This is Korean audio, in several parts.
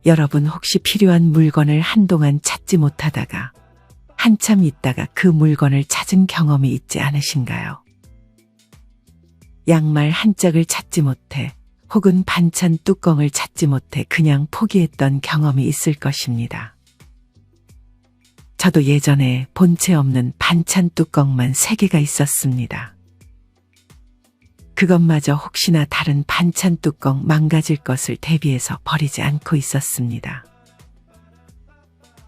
여러분 혹시 필요한 물건을 한동안 찾지 못하다가 한참 있다가 그 물건을 찾은 경험이 있지 않으신가요? 양말 한 짝을 찾지 못해 혹은 반찬 뚜껑을 찾지 못해 그냥 포기했던 경험이 있을 것입니다. 저도 예전에 본체 없는 반찬 뚜껑만 3개가 있었습니다. 그것마저 혹시나 다른 반찬 뚜껑 망가질 것을 대비해서 버리지 않고 있었습니다.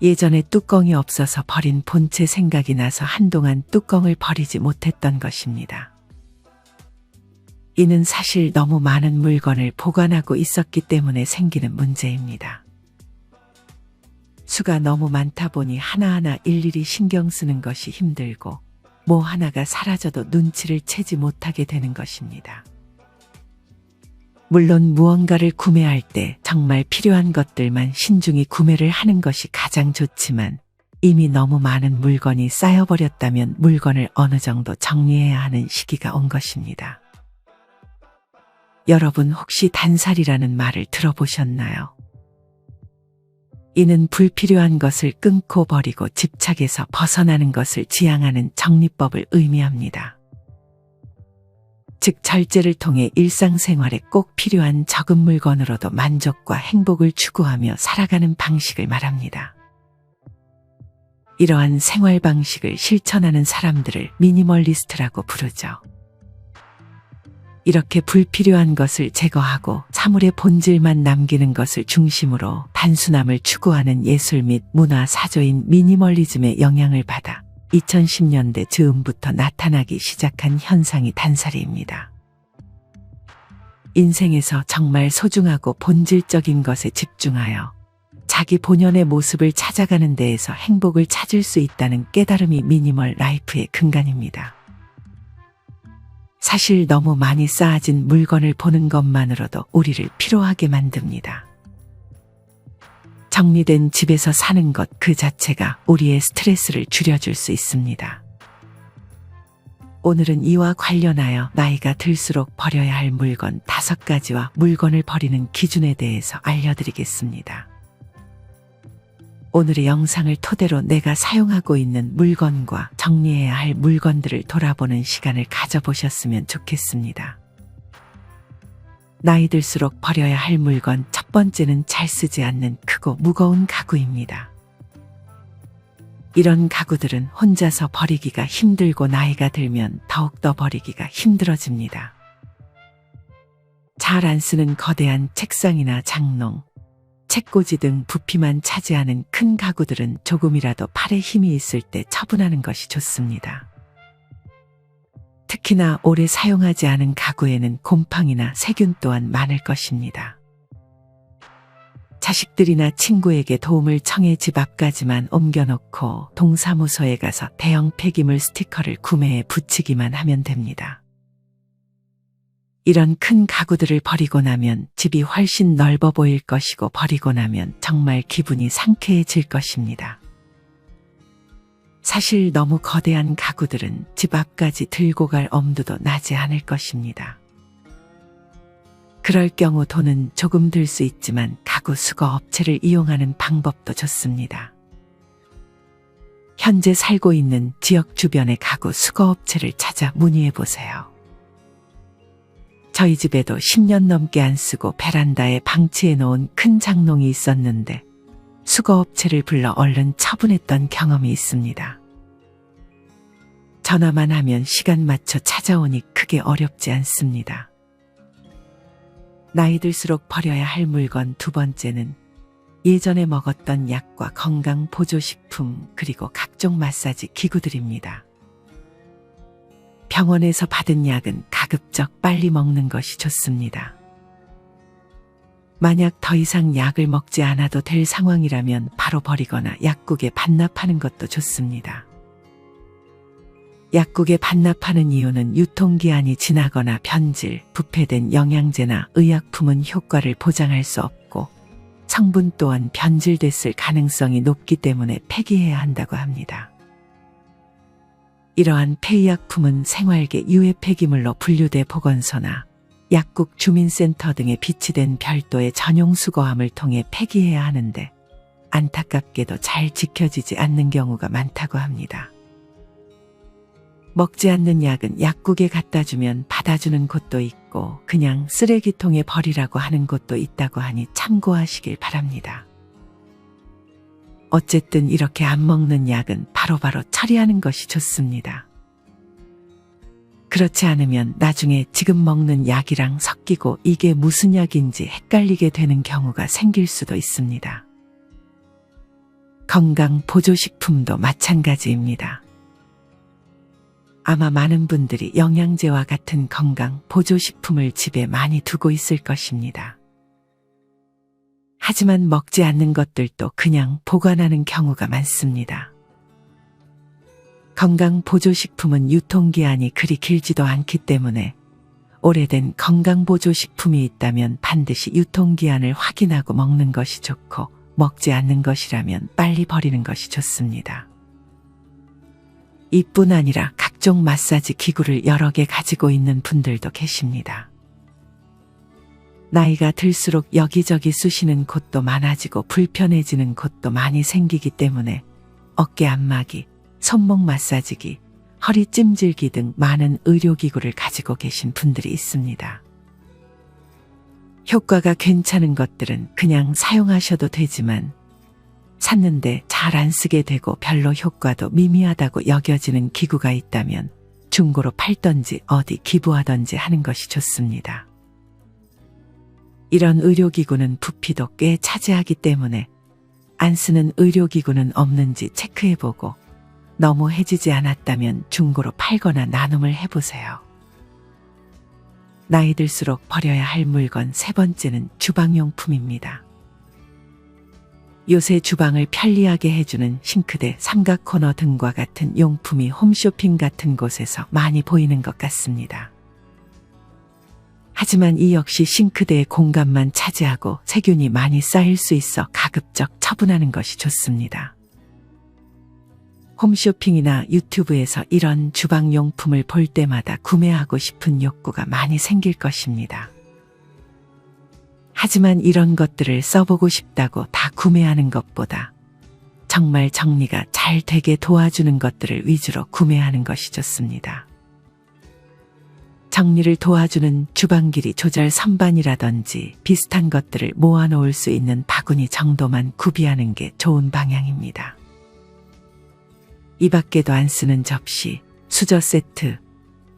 예전에 뚜껑이 없어서 버린 본체 생각이 나서 한동안 뚜껑을 버리지 못했던 것입니다. 이는 사실 너무 많은 물건을 보관하고 있었기 때문에 생기는 문제입니다. 수가 너무 많다 보니 하나하나 일일이 신경 쓰는 것이 힘들고 뭐 하나가 사라져도 눈치를 채지 못하게 되는 것입니다. 물론 무언가를 구매할 때 정말 필요한 것들만 신중히 구매를 하는 것이 가장 좋지만 이미 너무 많은 물건이 쌓여버렸다면 물건을 어느 정도 정리해야 하는 시기가 온 것입니다. 여러분 혹시 단살이라는 말을 들어보셨나요? 이는 불필요한 것을 끊고 버리고 집착에서 벗어나는 것을 지향하는 정리법을 의미합니다. 즉 절제를 통해 일상생활에 꼭 필요한 적은 물건으로도 만족과 행복을 추구하며 살아가는 방식을 말합니다. 이러한 생활 방식을 실천하는 사람들을 미니멀리스트라고 부르죠. 이렇게 불필요한 것을 제거하고 사물의 본질만 남기는 것을 중심으로 단순함을 추구하는 예술 및 문화 사조인 미니멀리즘의 영향을 받아 2010년대 즈음부터 나타나기 시작한 현상이 단살이입니다. 인생에서 정말 소중하고 본질적인 것에 집중하여 자기 본연의 모습을 찾아가는 데에서 행복을 찾을 수 있다는 깨달음이 미니멀 라이프의 근간입니다. 사실 너무 많이 쌓아진 물건을 보는 것만으로도 우리를 피로하게 만듭니다. 정리된 집에서 사는 것 그 자체가 우리의 스트레스를 줄여줄 수 있습니다. 오늘은 이와 관련하여 나이가 들수록 버려야 할 물건 5가지와 물건을 버리는 기준에 대해서 알려드리겠습니다. 오늘의 영상을 토대로 내가 사용하고 있는 물건과 정리해야 할 물건들을 돌아보는 시간을 가져보셨으면 좋겠습니다. 나이 들수록 버려야 할 물건 첫 번째는 잘 쓰지 않는 크고 무거운 가구입니다. 이런 가구들은 혼자서 버리기가 힘들고 나이가 들면 더욱더 버리기가 힘들어집니다. 잘 안 쓰는 거대한 책상이나 장롱, 책꽂이 등 부피만 차지하는 큰 가구들은 조금이라도 팔에 힘이 있을 때 처분하는 것이 좋습니다. 특히나 오래 사용하지 않은 가구에는 곰팡이나 세균 또한 많을 것입니다. 자식들이나 친구에게 도움을 청해 집 앞까지만 옮겨놓고 동사무소에 가서 대형 폐기물 스티커를 구매해 붙이기만 하면 됩니다. 이런 큰 가구들을 버리고 나면 집이 훨씬 넓어 보일 것이고 버리고 나면 정말 기분이 상쾌해질 것입니다. 사실 너무 거대한 가구들은 집 앞까지 들고 갈 엄두도 나지 않을 것입니다. 그럴 경우 돈은 조금 들 수 있지만 가구 수거 업체를 이용하는 방법도 좋습니다. 현재 살고 있는 지역 주변의 가구 수거 업체를 찾아 문의해 보세요. 저희 집에도 10년 넘게 안 쓰고 베란다에 방치해 놓은 큰 장롱이 있었는데 수거업체를 불러 얼른 처분했던 경험이 있습니다. 전화만 하면 시간 맞춰 찾아오니 크게 어렵지 않습니다. 나이 들수록 버려야 할 물건 2번째는 예전에 먹었던 약과 건강 보조식품 그리고 각종 마사지 기구들입니다. 병원에서 받은 약은 가급적 빨리 먹는 것이 좋습니다. 만약 더 이상 약을 먹지 않아도 될 상황이라면 바로 버리거나 약국에 반납하는 것도 좋습니다. 약국에 반납하는 이유는 유통기한이 지나거나 변질, 부패된 영양제나 의약품은 효과를 보장할 수 없고 성분 또한 변질됐을 가능성이 높기 때문에 폐기해야 한다고 합니다. 이러한 폐의약품은 생활계 유해 폐기물로 분류돼 보건소나 약국 주민센터 등에 비치된 별도의 전용 수거함을 통해 폐기해야 하는데 안타깝게도 잘 지켜지지 않는 경우가 많다고 합니다. 먹지 않는 약은 약국에 갖다 주면 받아주는 곳도 있고 그냥 쓰레기통에 버리라고 하는 곳도 있다고 하니 참고하시길 바랍니다. 어쨌든 이렇게 안 먹는 약은 바로바로 처리하는 것이 좋습니다. 그렇지 않으면 나중에 지금 먹는 약이랑 섞이고 이게 무슨 약인지 헷갈리게 되는 경우가 생길 수도 있습니다. 건강 보조식품도 마찬가지입니다. 아마 많은 분들이 영양제와 같은 건강 보조식품을 집에 많이 두고 있을 것입니다. 하지만 먹지 않는 것들도 그냥 보관하는 경우가 많습니다. 건강 보조식품은 유통기한이 그리 길지도 않기 때문에 오래된 건강 보조식품이 있다면 반드시 유통기한을 확인하고 먹는 것이 좋고 먹지 않는 것이라면 빨리 버리는 것이 좋습니다. 이뿐 아니라 각종 마사지 기구를 여러 개 가지고 있는 분들도 계십니다. 나이가 들수록 여기저기 쑤시는 곳도 많아지고 불편해지는 곳도 많이 생기기 때문에 어깨 안마기, 손목 마사지기, 허리 찜질기 등 많은 의료기구를 가지고 계신 분들이 있습니다. 효과가 괜찮은 것들은 그냥 사용하셔도 되지만 샀는데 잘 안 쓰게 되고 별로 효과도 미미하다고 여겨지는 기구가 있다면 중고로 팔던지 어디 기부하던지 하는 것이 좋습니다. 이런 의료기구는 부피도 꽤 차지하기 때문에 안 쓰는 의료기구는 없는지 체크해보고 너무 해지지 않았다면 중고로 팔거나 나눔을 해보세요. 나이 들수록 버려야 할 물건 세 번째는 주방용품입니다. 요새 주방을 편리하게 해주는 싱크대, 삼각 코너 등과 같은 용품이 홈쇼핑 같은 곳에서 많이 보이는 것 같습니다. 하지만 이 역시 싱크대의 공간만 차지하고 세균이 많이 쌓일 수 있어 가급적 처분하는 것이 좋습니다. 홈쇼핑이나 유튜브에서 이런 주방용품을 볼 때마다 구매하고 싶은 욕구가 많이 생길 것입니다. 하지만 이런 것들을 써보고 싶다고 다 구매하는 것보다 정말 정리가 잘 되게 도와주는 것들을 위주로 구매하는 것이 좋습니다. 정리를 도와주는 주방길이 조절 선반이라든지 비슷한 것들을 모아놓을 수 있는 바구니 정도만 구비하는 게 좋은 방향입니다. 이 밖에도 안 쓰는 접시, 수저 세트,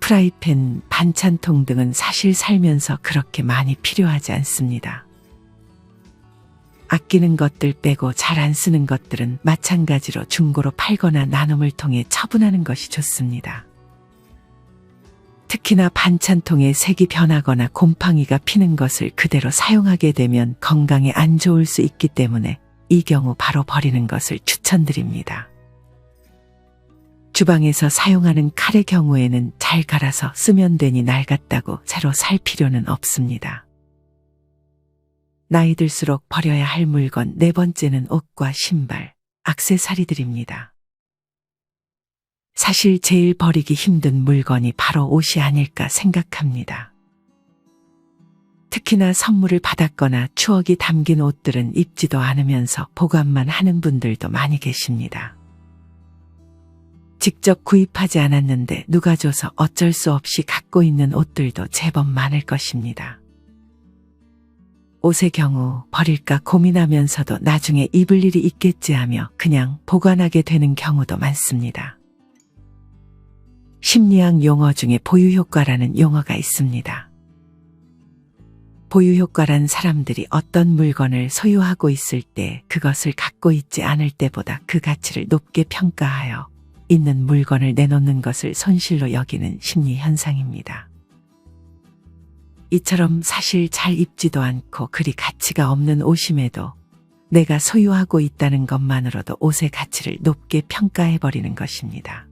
프라이팬, 반찬통 등은 사실 살면서 그렇게 많이 필요하지 않습니다. 아끼는 것들 빼고 잘 안 쓰는 것들은 마찬가지로 중고로 팔거나 나눔을 통해 처분하는 것이 좋습니다. 특히나 반찬통에 색이 변하거나 곰팡이가 피는 것을 그대로 사용하게 되면 건강에 안 좋을 수 있기 때문에 이 경우 바로 버리는 것을 추천드립니다. 주방에서 사용하는 칼의 경우에는 잘 갈아서 쓰면 되니 낡았다고 새로 살 필요는 없습니다. 나이 들수록 버려야 할 물건 네 번째는 옷과 신발, 액세서리들입니다. 사실 제일 버리기 힘든 물건이 바로 옷이 아닐까 생각합니다. 특히나 선물을 받았거나 추억이 담긴 옷들은 입지도 않으면서 보관만 하는 분들도 많이 계십니다. 직접 구입하지 않았는데 누가 줘서 어쩔 수 없이 갖고 있는 옷들도 제법 많을 것입니다. 옷의 경우 버릴까 고민하면서도 나중에 입을 일이 있겠지 하며 그냥 보관하게 되는 경우도 많습니다. 심리학 용어 중에 보유효과라는 용어가 있습니다. 보유효과란 사람들이 어떤 물건을 소유하고 있을 때 그것을 갖고 있지 않을 때보다 그 가치를 높게 평가하여 있는 물건을 내놓는 것을 손실로 여기는 심리 현상입니다. 이처럼 사실 잘 입지도 않고 그리 가치가 없는 옷임에도 내가 소유하고 있다는 것만으로도 옷의 가치를 높게 평가해버리는 것입니다.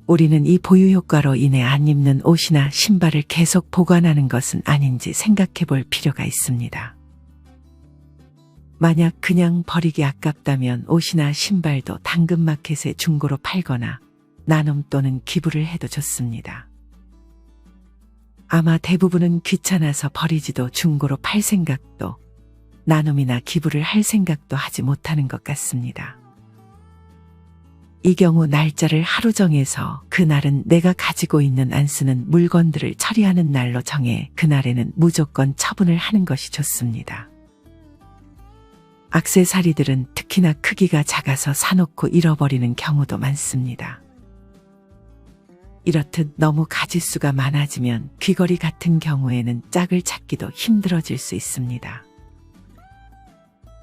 우리는 이 보유효과로 인해 안 입는 옷이나 신발을 계속 보관하는 것은 아닌지 생각해 볼 필요가 있습니다. 만약 그냥 버리기 아깝다면 옷이나 신발도 당근마켓에 중고로 팔거나 나눔 또는 기부를 해도 좋습니다. 아마 대부분은 귀찮아서 버리지도 중고로 팔 생각도 나눔이나 기부를 할 생각도 하지 못하는 것 같습니다. 이 경우 날짜를 하루 정해서 그날은 내가 가지고 있는 안 쓰는 물건들을 처리하는 날로 정해 그날에는 무조건 처분을 하는 것이 좋습니다. 액세서리들은 특히나 크기가 작아서 사놓고 잃어버리는 경우도 많습니다. 이렇듯 너무 가짓수가 많아지면 귀걸이 같은 경우에는 짝을 찾기도 힘들어질 수 있습니다.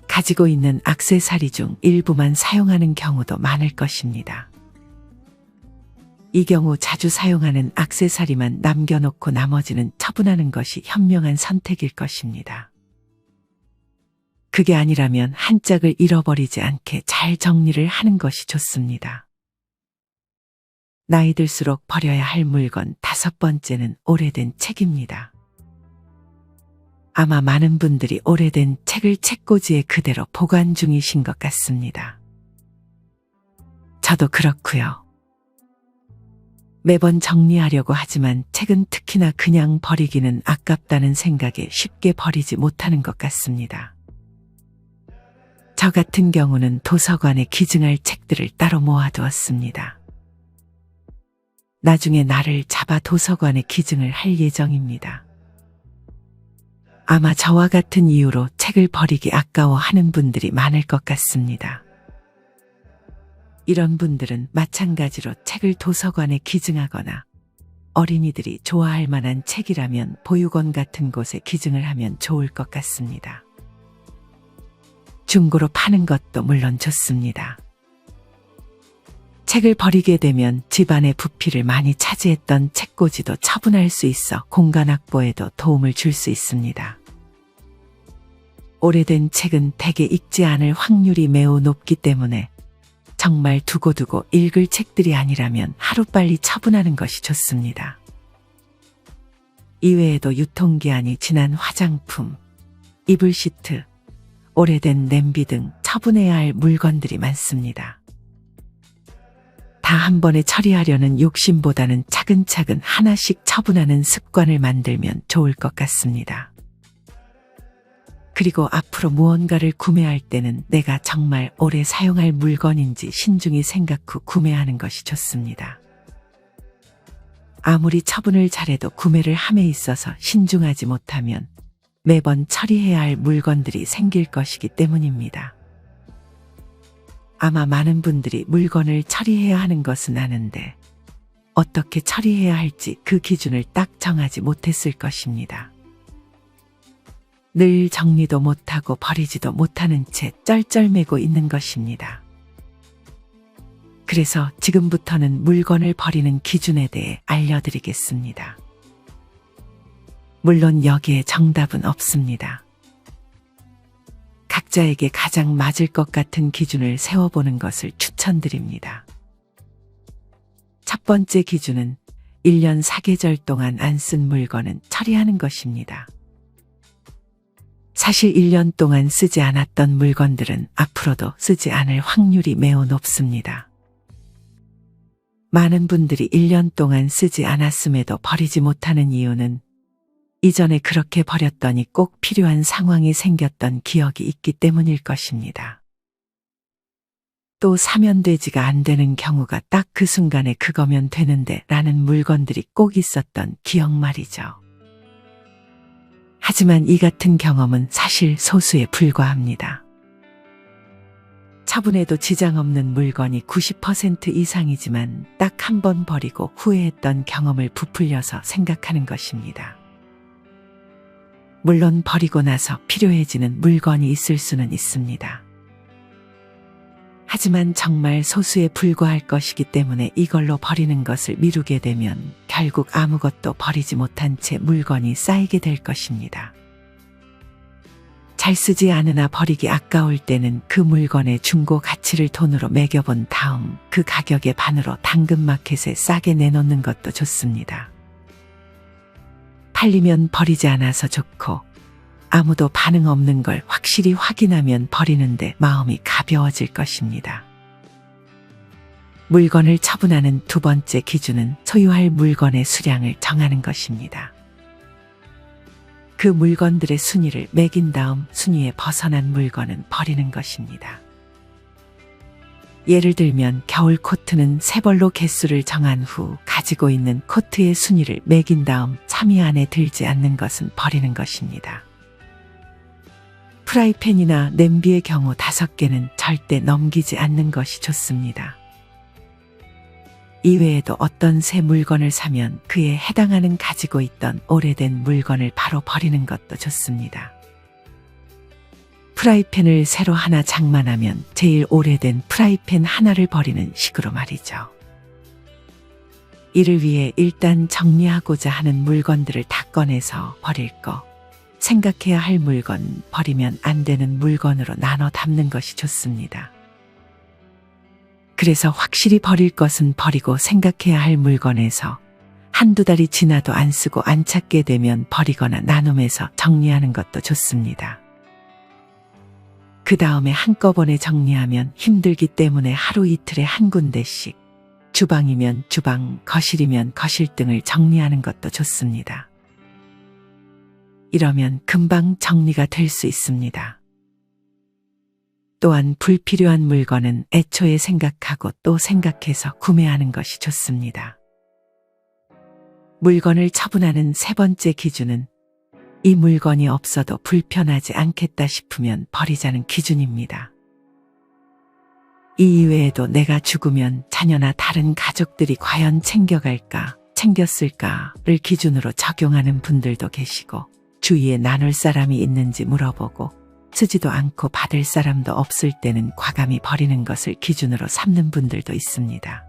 가지고 있는 액세서리 중 일부만 사용하는 경우도 많을 것입니다. 이 경우 자주 사용하는 액세서리만 남겨놓고 나머지는 처분하는 것이 현명한 선택일 것입니다. 그게 아니라면 한 짝을 잃어버리지 않게 잘 정리를 하는 것이 좋습니다. 나이 들수록 버려야 할 물건 5번째는 오래된 책입니다. 아마 많은 분들이 오래된 책을 책꽂이에 그대로 보관 중이신 것 같습니다. 저도 그렇고요. 매번 정리하려고 하지만 책은 특히나 그냥 버리기는 아깝다는 생각에 쉽게 버리지 못하는 것 같습니다. 저 같은 경우는 도서관에 기증할 책들을 따로 모아두었습니다. 나중에 날을 잡아 도서관에 기증을 할 예정입니다. 아마 저와 같은 이유로 책을 버리기 아까워하는 분들이 많을 것 같습니다. 이런 분들은 마찬가지로 책을 도서관에 기증하거나 어린이들이 좋아할 만한 책이라면 보육원 같은 곳에 기증을 하면 좋을 것 같습니다. 중고로 파는 것도 물론 좋습니다. 책을 버리게 되면 집안의 부피를 많이 차지했던 책꽂이도 처분할 수 있어 공간 확보에도 도움을 줄 수 있습니다. 오래된 책은 대개 읽지 않을 확률이 매우 높기 때문에 정말 두고두고 읽을 책들이 아니라면 하루빨리 처분하는 것이 좋습니다. 이외에도 유통기한이 지난 화장품, 이불 시트, 오래된 냄비 등 처분해야 할 물건들이 많습니다. 다 한 번에 처리하려는 욕심보다는 차근차근 하나씩 처분하는 습관을 만들면 좋을 것 같습니다. 그리고 앞으로 무언가를 구매할 때는 내가 정말 오래 사용할 물건인지 신중히 생각 후 구매하는 것이 좋습니다. 아무리 처분을 잘해도 구매를 함에 있어서 신중하지 못하면 매번 처리해야 할 물건들이 생길 것이기 때문입니다. 아마 많은 분들이 물건을 처리해야 하는 것은 아는데 어떻게 처리해야 할지 그 기준을 딱 정하지 못했을 것입니다. 늘 정리도 못하고 버리지도 못하는 채 쩔쩔매고 있는 것입니다. 그래서 지금부터는 물건을 버리는 기준에 대해 알려드리겠습니다. 물론 여기에 정답은 없습니다. 각자에게 가장 맞을 것 같은 기준을 세워보는 것을 추천드립니다. 첫 번째 기준은 1년 4계절 동안 안 쓴 물건은 처리하는 것입니다. 사실 1년 동안 쓰지 않았던 물건들은 앞으로도 쓰지 않을 확률이 매우 높습니다. 많은 분들이 1년 동안 쓰지 않았음에도 버리지 못하는 이유는 이전에 그렇게 버렸더니 꼭 필요한 상황이 생겼던 기억이 있기 때문일 것입니다. 또 사면 되지가 안 되는 경우가 딱 그 순간에 그거면 되는데 라는 물건들이 꼭 있었던 기억 말이죠. 하지만 이 같은 경험은 사실 소수에 불과합니다. 처분해도 지장 없는 물건이 90% 이상이지만 딱 한 번 버리고 후회했던 경험을 부풀려서 생각하는 것입니다. 물론 버리고 나서 필요해지는 물건이 있을 수는 있습니다. 하지만 정말 소수에 불과할 것이기 때문에 이걸로 버리는 것을 미루게 되면 결국 아무것도 버리지 못한 채 물건이 쌓이게 될 것입니다. 잘 쓰지 않으나 버리기 아까울 때는 그 물건의 중고 가치를 돈으로 매겨본 다음 그 가격의 반으로 당근마켓에 싸게 내놓는 것도 좋습니다. 팔리면 버리지 않아서 좋고 아무도 반응 없는 걸 확실히 확인하면 버리는데 마음이 가벼워질 것입니다. 물건을 처분하는 두 번째 기준은 소유할 물건의 수량을 정하는 것입니다. 그 물건들의 순위를 매긴 다음 순위에 벗어난 물건은 버리는 것입니다. 예를 들면 겨울 코트는 세 벌로 개수를 정한 후 가지고 있는 코트의 순위를 매긴 다음 3위 안에 들지 않는 것은 버리는 것입니다. 프라이팬이나 냄비의 경우 5개는 절대 넘기지 않는 것이 좋습니다. 이외에도 어떤 새 물건을 사면 그에 해당하는 가지고 있던 오래된 물건을 바로 버리는 것도 좋습니다. 프라이팬을 새로 하나 장만하면 제일 오래된 프라이팬 하나를 버리는 식으로 말이죠. 이를 위해 일단 정리하고자 하는 물건들을 다 꺼내서 버릴 거, 생각해야 할 물건, 버리면 안 되는 물건으로 나눠 담는 것이 좋습니다. 그래서 확실히 버릴 것은 버리고 생각해야 할 물건에서 한두 달이 지나도 안 쓰고 안 찾게 되면 버리거나 나눔해서 정리하는 것도 좋습니다. 그 다음에 한꺼번에 정리하면 힘들기 때문에 하루 이틀에 한 군데씩, 주방이면 주방, 거실이면 거실 등을 정리하는 것도 좋습니다. 이러면 금방 정리가 될 수 있습니다. 또한 불필요한 물건은 애초에 생각하고 또 생각해서 구매하는 것이 좋습니다. 물건을 처분하는 세 번째 기준은 이 물건이 없어도 불편하지 않겠다 싶으면 버리자는 기준입니다. 이 이외에도 내가 죽으면 자녀나 다른 가족들이 과연 챙겨갈까, 챙겼을까를 기준으로 적용하는 분들도 계시고, 주위에 나눌 사람이 있는지 물어보고 쓰지도 않고 받을 사람도 없을 때는 과감히 버리는 것을 기준으로 삼는 분들도 있습니다.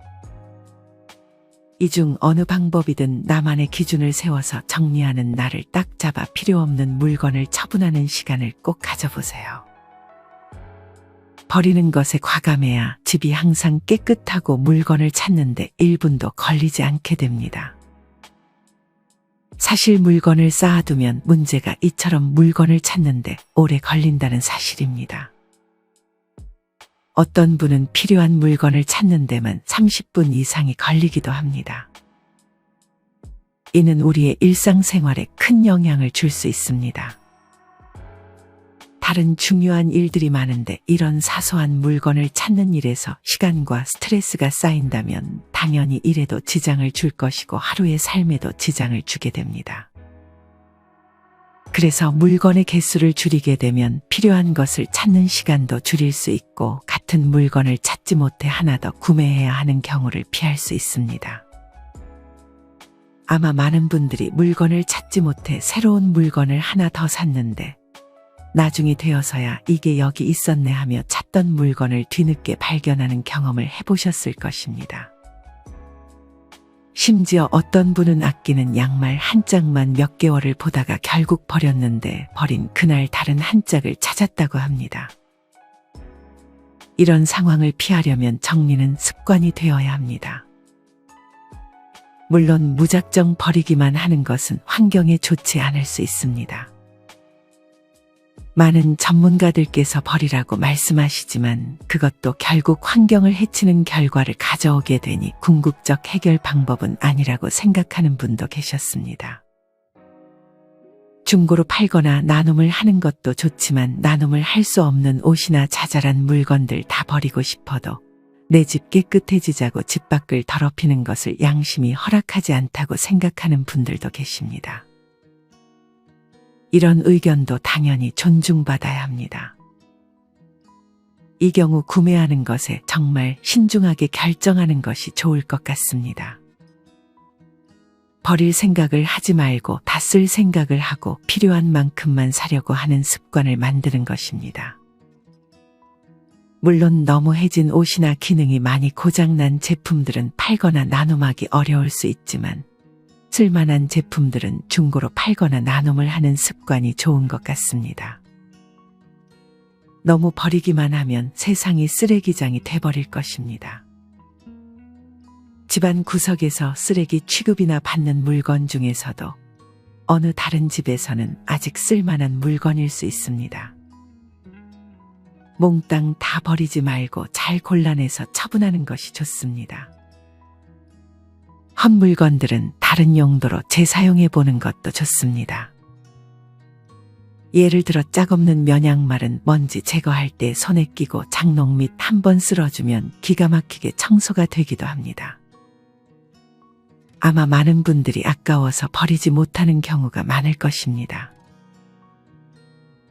이 중 어느 방법이든 나만의 기준을 세워서 정리하는 날을 딱 잡아 필요 없는 물건을 처분하는 시간을 꼭 가져보세요. 버리는 것에 과감해야 집이 항상 깨끗하고 물건을 찾는데 1분도 걸리지 않게 됩니다. 사실 물건을 쌓아두면 문제가 이처럼 물건을 찾는데 오래 걸린다는 사실입니다. 어떤 분은 필요한 물건을 찾는 데만 30분 이상이 걸리기도 합니다. 이는 우리의 일상생활에 큰 영향을 줄 수 있습니다. 다른 중요한 일들이 많은데 이런 사소한 물건을 찾는 일에서 시간과 스트레스가 쌓인다면 당연히 일에도 지장을 줄 것이고 하루의 삶에도 지장을 주게 됩니다. 그래서 물건의 개수를 줄이게 되면 필요한 것을 찾는 시간도 줄일 수 있고 같은 물건을 찾지 못해 하나 더 구매해야 하는 경우를 피할 수 있습니다. 아마 많은 분들이 물건을 찾지 못해 새로운 물건을 하나 더 샀는데 나중이 되어서야 이게 여기 있었네 하며 찾던 물건을 뒤늦게 발견하는 경험을 해보셨을 것입니다. 심지어 어떤 분은 아끼는 양말 한 짝만 몇 개월을 보다가 결국 버렸는데 버린 그날 다른 한 짝을 찾았다고 합니다. 이런 상황을 피하려면 정리는 습관이 되어야 합니다. 물론 무작정 버리기만 하는 것은 환경에 좋지 않을 수 있습니다. 많은 전문가들께서 버리라고 말씀하시지만 그것도 결국 환경을 해치는 결과를 가져오게 되니 궁극적 해결 방법은 아니라고 생각하는 분도 계셨습니다. 중고로 팔거나 나눔을 하는 것도 좋지만 나눔을 할 수 없는 옷이나 자잘한 물건들 다 버리고 싶어도 내 집 깨끗해지자고 집 밖을 더럽히는 것을 양심이 허락하지 않다고 생각하는 분들도 계십니다. 이런 의견도 당연히 존중받아야 합니다. 이 경우 구매하는 것에 정말 신중하게 결정하는 것이 좋을 것 같습니다. 버릴 생각을 하지 말고 다 쓸 생각을 하고 필요한 만큼만 사려고 하는 습관을 만드는 것입니다. 물론 너무 해진 옷이나 기능이 많이 고장난 제품들은 팔거나 나눔하기 어려울 수 있지만 쓸만한 제품들은 중고로 팔거나 나눔을 하는 습관이 좋은 것 같습니다. 너무 버리기만 하면 세상이 쓰레기장이 돼버릴 것입니다. 집안 구석에서 쓰레기 취급이나 받는 물건 중에서도 어느 다른 집에서는 아직 쓸만한 물건일 수 있습니다. 몽땅 다 버리지 말고 잘 골라내서 처분하는 것이 좋습니다. 헛물건들은 다른 용도로 재사용해 보는 것도 좋습니다. 예를 들어 짝없는 면양말은 먼지 제거할 때 손에 끼고 장롱 밑 한 번 쓸어주면 기가 막히게 청소가 되기도 합니다. 아마 많은 분들이 아까워서 버리지 못하는 경우가 많을 것입니다.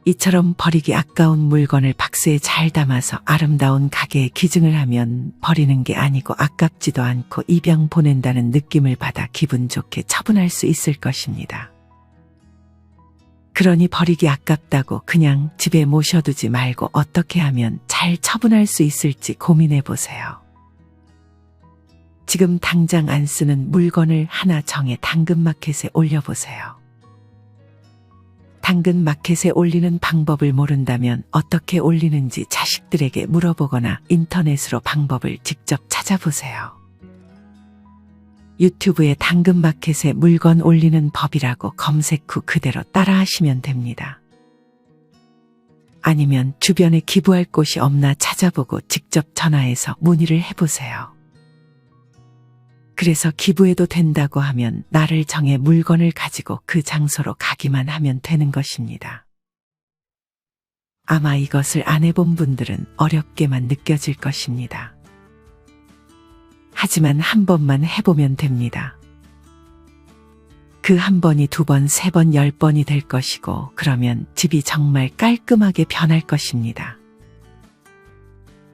이처럼 버리기 아까운 물건을 박스에 잘 담아서 아름다운 가게에 기증을 하면 버리는 게 아니고 아깝지도 않고 입양 보낸다는 느낌을 받아 기분 좋게 처분할 수 있을 것입니다. 그러니 버리기 아깝다고 그냥 집에 모셔두지 말고 어떻게 하면 잘 처분할 수 있을지 고민해 보세요. 지금 당장 안 쓰는 물건을 하나 정해 당근마켓에 올려보세요. 당근마켓에 올리는 방법을 모른다면 어떻게 올리는지 자식들에게 물어보거나 인터넷으로 방법을 직접 찾아보세요. 유튜브에 당근마켓에 물건 올리는 법이라고 검색 후 그대로 따라하시면 됩니다. 아니면 주변에 기부할 곳이 없나 찾아보고 직접 전화해서 문의를 해보세요. 그래서 기부해도 된다고 하면 날을 정해 물건을 가지고 그 장소로 가기만 하면 되는 것입니다. 아마 이것을 안 해본 분들은 어렵게만 느껴질 것입니다. 하지만 한 번만 해보면 됩니다. 그 한 번이 2번, 3번, 10번이 될 것이고 그러면 집이 정말 깔끔하게 변할 것입니다.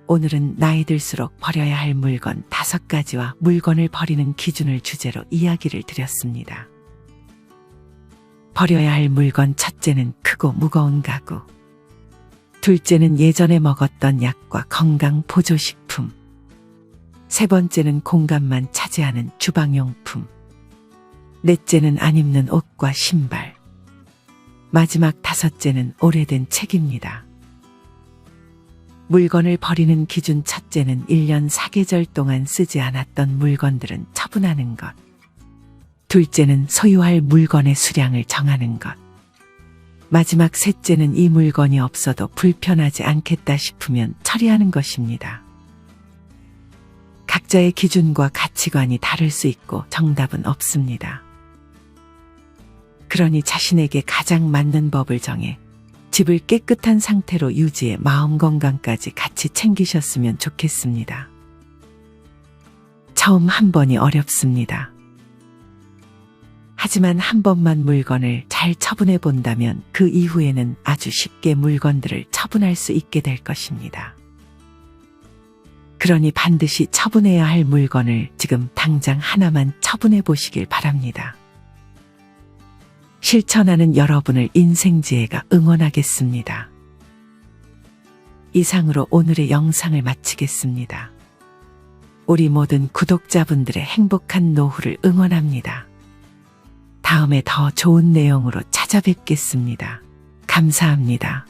오늘은 나이 들수록 버려야 할 물건 5가지와 물건을 버리는 기준을 주제로 이야기를 드렸습니다. 버려야 할 물건 첫째는 크고 무거운 가구, 둘째는 예전에 먹었던 약과 건강 보조식품, 세 번째는 공간만 차지하는 주방용품, 넷째는 안 입는 옷과 신발, 마지막 5째는 오래된 책입니다. 물건을 버리는 기준 첫째는 1년 4계절 동안 쓰지 않았던 물건들은 처분하는 것. 둘째는 소유할 물건의 수량을 정하는 것. 마지막 셋째는 이 물건이 없어도 불편하지 않겠다 싶으면 처리하는 것입니다. 각자의 기준과 가치관이 다를 수 있고 정답은 없습니다. 그러니 자신에게 가장 맞는 법을 정해 집을 깨끗한 상태로 유지해 마음 건강까지 같이 챙기셨으면 좋겠습니다. 처음 한 번이 어렵습니다. 하지만 한 번만 물건을 잘 처분해 본다면 그 이후에는 아주 쉽게 물건들을 처분할 수 있게 될 것입니다. 그러니 반드시 처분해야 할 물건을 지금 당장 하나만 처분해 보시길 바랍니다. 실천하는 여러분을 인생지혜가 응원하겠습니다. 이상으로 오늘의 영상을 마치겠습니다. 우리 모든 구독자분들의 행복한 노후를 응원합니다. 다음에 더 좋은 내용으로 찾아뵙겠습니다. 감사합니다.